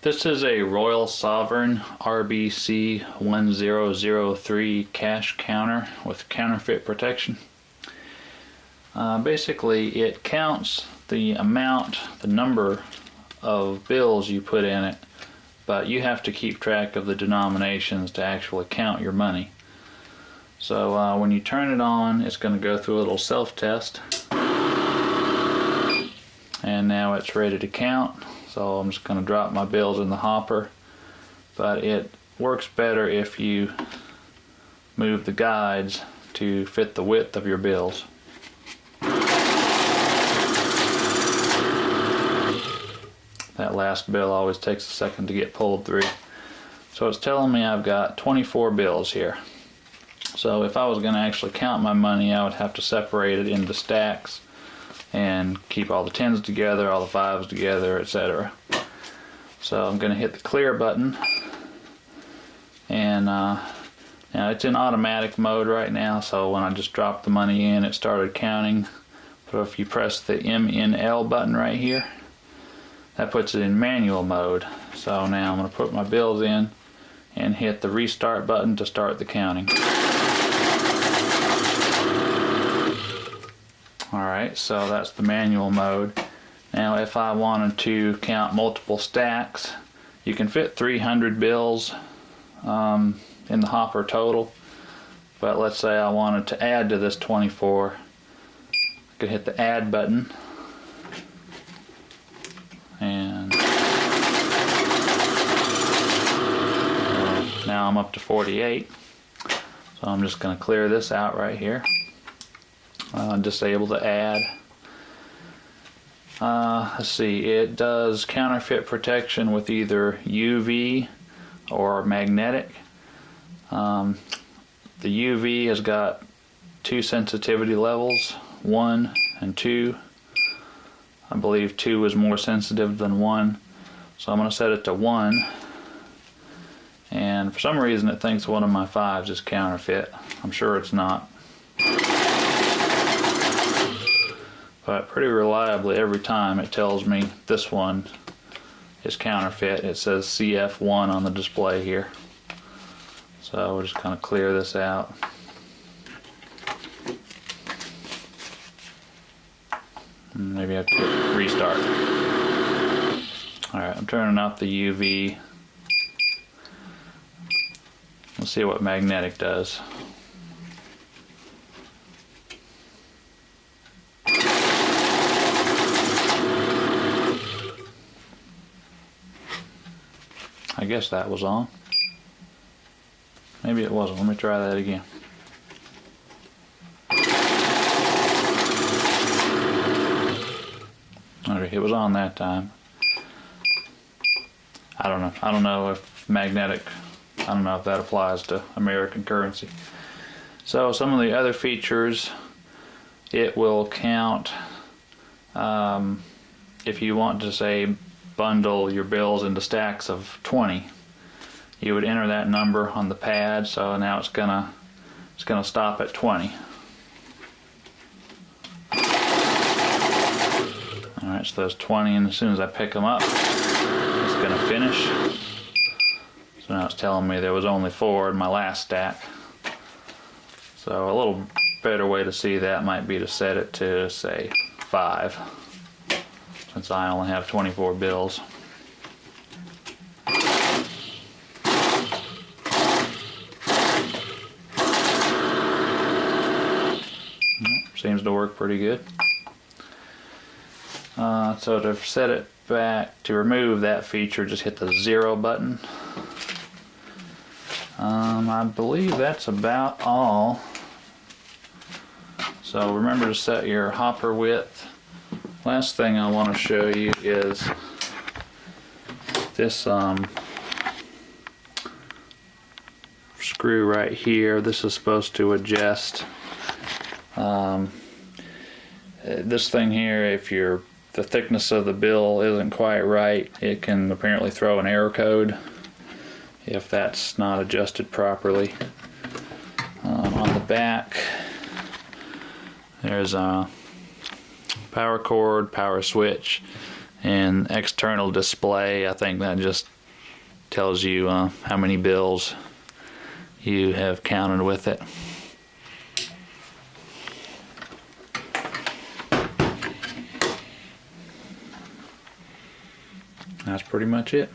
This is a Royal Sovereign RBC-1003 cash counter with counterfeit protection. Basically, it counts the amount, the number of bills you put in it, but you have to keep track of the denominations to actually count your money. So when you turn it on, it's going to go through a little self-test, and now it's ready to count. So I'm just going to drop my bills in the hopper, but it works better if you move the guides to fit the width of your bills. That last bill always takes a second to get pulled through. So it's telling me I've got 24 bills here. So if I was going to actually count my money, I would have to separate it into stacks and keep all the 10s together, all the 5s together, etc. So I'm going to hit the clear button, and now it's in automatic mode right now, so when I just dropped the money in, it started counting. But if you press the MNL button right here, that puts it in manual mode. So now I'm going to put my bills in and hit the restart button to start the counting. Alright, so that's the manual mode. Now if I wanted to count multiple stacks, you can fit 300 bills in the hopper total. But let's say I wanted to add to this 24. I could hit the add button. And now I'm up to 48. So I'm just going to clear this out right here. Disable the add. Let's see, it does counterfeit protection with either UV or magnetic. The UV has got 2 sensitivity levels, 1 and 2. I believe 2 is more sensitive than 1, so I'm going to set it to 1. And for some reason it thinks one of my 5s is counterfeit. I'm sure it's not. But pretty reliably every time it tells me this one is counterfeit. It says CF1 on the display here. So we're just going to clear this out. Maybe I have to restart. Alright, I'm turning off the UV. Let's see what magnetic does. I guess that was on. Maybe it wasn't. Let me try that again. Okay, it was on that time. I don't know. I don't know if magnetic, I don't know if that applies to American currency. So some of the other features, it will count if you want to say bundle your bills into stacks of 20. You would enter that number on the pad, so now it's gonna stop at 20. Alright, so there's 20, and as soon as I pick them up, it's gonna finish. So now it's telling me there was only 4 in my last stack. So a little better way to see that might be to set it to, say, 5. Since I only have 24 bills. Seems to work pretty good. So to set it back, to remove that feature, just hit the 0 button. I believe that's about all. So remember to set your hopper width. Last thing I want to show you is this screw right here. This is supposed to adjust this thing here. If the thickness of the bill isn't quite right, it can apparently throw an error code if that's not adjusted properly. On the back there's a power cord, power switch, And external display, I think that just tells you how many bills you have counted with it. That's pretty much it.